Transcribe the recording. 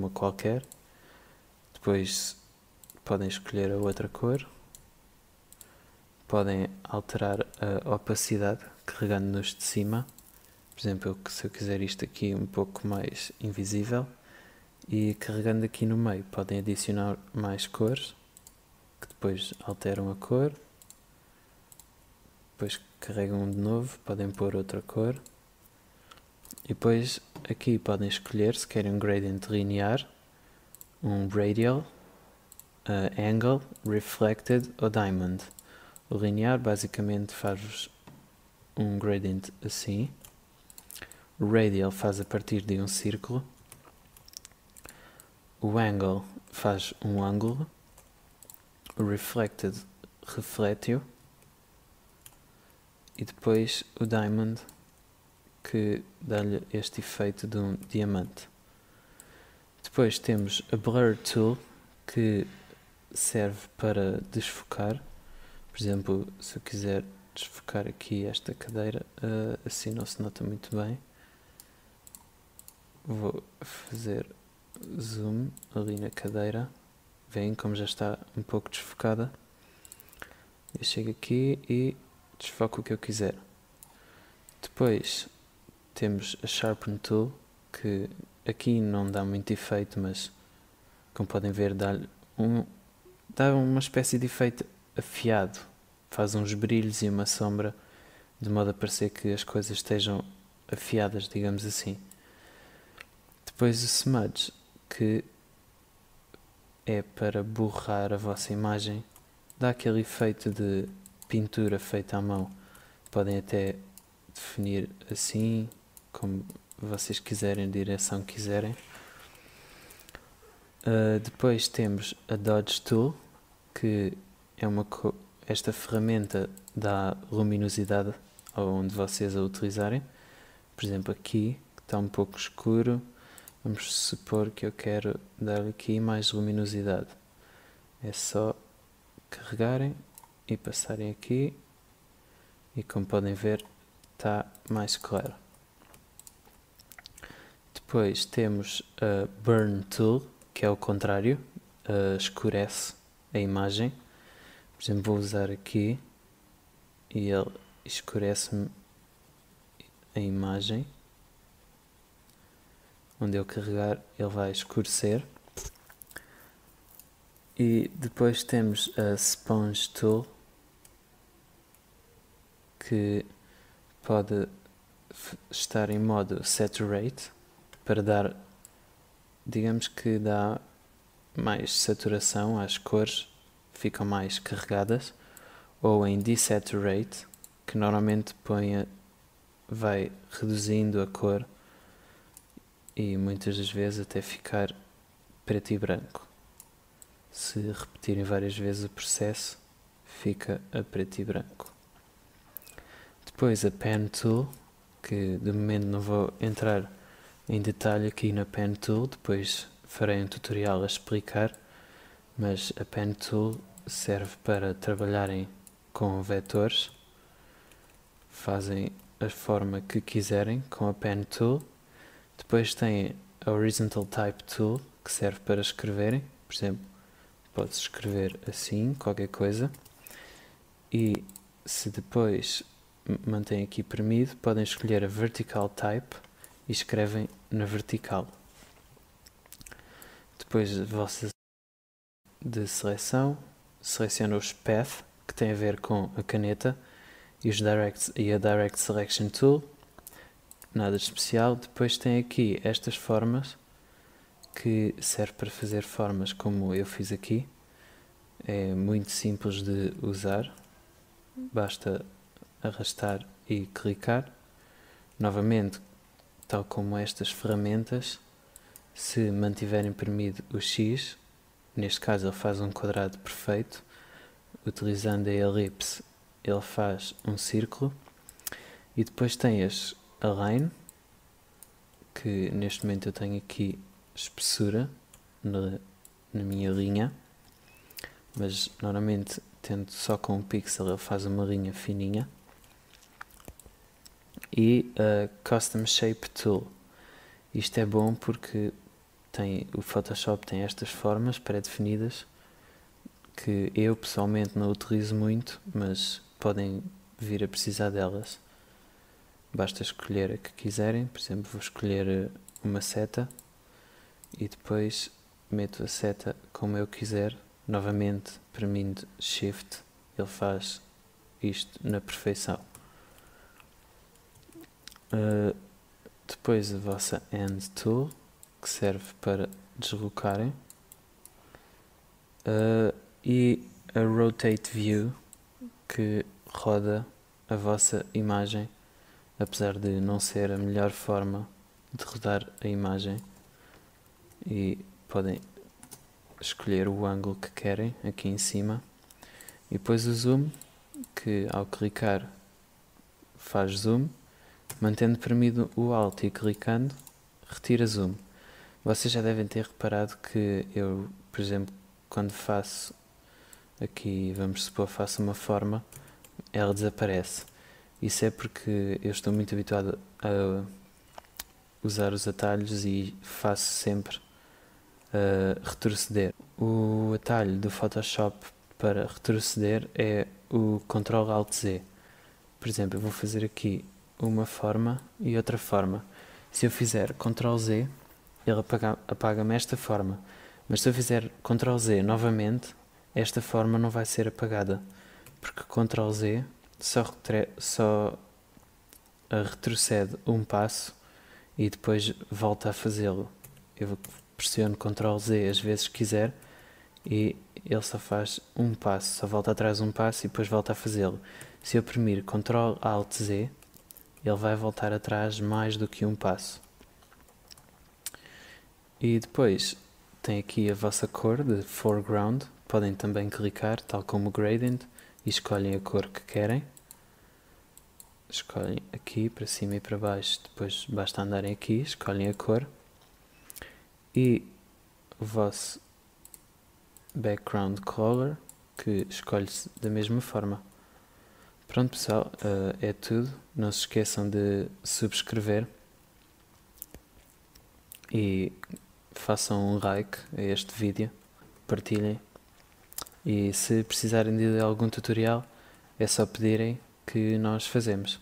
uma qualquer. Depois podem escolher a outra cor. Podem alterar a opacidade carregando nos de cima. Por exemplo, se eu quiser isto aqui um pouco mais invisível, e carregando aqui no meio podem adicionar mais cores, que depois alteram a cor. Depois carregam de novo, podem pôr outra cor. E depois aqui podem escolher se querem um gradient linear, um radial, angle, reflected ou diamond. O linear basicamente faz-vos um gradient assim. O radial faz a partir de um círculo. O angle faz um ângulo. O reflected reflete-o. E depois o diamond, que dá-lhe este efeito de um diamante. Depois temos a Blur Tool, que serve para desfocar. Por exemplo, se eu quiser desfocar aqui esta cadeira, assim não se nota muito bem. Vou fazer zoom ali na cadeira. Veem como já está um pouco desfocada. Eu chego aqui e desfoco o que eu quiser. Depois temos a Sharpen Tool, que aqui não dá muito efeito, mas como podem ver dá uma espécie de efeito afiado. Faz uns brilhos e uma sombra, de modo a parecer que as coisas estejam afiadas, digamos assim. Depois o Smudge, que é para borrar a vossa imagem, dá aquele efeito de pintura feita à mão. Podem até definir assim, como vocês quiserem, direção que quiserem. Depois temos a Dodge Tool, que é esta ferramenta dá luminosidade onde vocês a utilizarem. Por exemplo, aqui, que está um pouco escuro, vamos supor que eu quero dar aqui mais luminosidade. É só carregarem e passarem aqui, e como podem ver está mais claro. Depois temos a Burn Tool, que é o contrário, escurece a imagem. Por exemplo, vou usar aqui e ele escurece-me a imagem. Onde eu carregar ele vai escurecer. E depois temos a Sponge Tool, que pode estar em modo Saturate, para dar, digamos que dá mais saturação às cores, ficam mais carregadas, ou em Desaturate, que normalmente vai reduzindo a cor e muitas das vezes até ficar preto e branco. Se repetirem várias vezes o processo, fica a preto e branco. Depois a Pen Tool, que de momento não vou entrar em detalhe aqui na Pen Tool, depois farei um tutorial a explicar, mas a Pen Tool serve para trabalharem com vetores. Fazem a forma que quiserem com a Pen Tool. Depois tem a Horizontal Type Tool, que serve para escreverem. Por exemplo, pode-se escrever assim, qualquer coisa. E se depois mantém aqui premido, podem escolher a Vertical Type e escrevem na vertical. Depois vossa de seleção, seleciona os Path, que tem a ver com a caneta, e a Direct Selection Tool. Nada de especial. Depois tem aqui estas formas, que serve para fazer formas como eu fiz aqui. É muito simples de usar, basta arrastar e clicar. Novamente, tal como estas ferramentas, se mantiverem premido o X, neste caso ele faz um quadrado perfeito. Utilizando a elipse, ele faz um círculo. E depois tem as Align, que neste momento eu tenho aqui espessura na minha linha, mas normalmente tendo só com um pixel ele faz uma linha fininha. E a Custom Shape Tool, isto é bom porque o Photoshop tem estas formas pré-definidas que eu pessoalmente não utilizo muito, mas podem vir a precisar delas. Basta escolher a que quiserem. Por exemplo, vou escolher uma seta e depois meto a seta como eu quiser. Novamente, premindo Shift, ele faz isto na perfeição. Depois a vossa Hand Tool, que serve para deslocarem. E a Rotate View, que roda a vossa imagem, apesar de não ser a melhor forma de rodar a imagem. E podem escolher o ângulo que querem aqui em cima. E depois o Zoom, que ao clicar faz zoom, mantendo premido o Alt e clicando, retira zoom. Vocês já devem ter reparado que eu, por exemplo, quando faço aqui, vamos supor, faço uma forma, ela desaparece. Isso é porque eu estou muito habituado a usar os atalhos e faço sempre retroceder. O atalho do Photoshop para retroceder é o Ctrl Alt Z. Por exemplo, eu vou fazer aqui uma forma e outra forma. Se eu fizer Ctrl Z, ele apaga-me esta forma. Mas se eu fizer Ctrl Z novamente, esta forma não vai ser apagada. Porque Ctrl Z só retrocede um passo e depois volta a fazê-lo. Eu pressiono Ctrl Z as vezes que quiser e ele só faz um passo, só volta atrás um passo e depois volta a fazê-lo. Se eu premir Ctrl Alt Z, ele vai voltar atrás mais do que um passo. E depois tem aqui a vossa cor de foreground. Podem também clicar, tal como o gradient, e escolhem a cor que querem. Escolhem aqui para cima e para baixo, depois basta andarem aqui, escolhem a cor. E o vosso background color, que escolhe-se da mesma forma. Pronto pessoal, é tudo. Não se esqueçam de subscrever e façam um like a este vídeo, partilhem. E se precisarem de algum tutorial, é só pedirem que nós fazemos.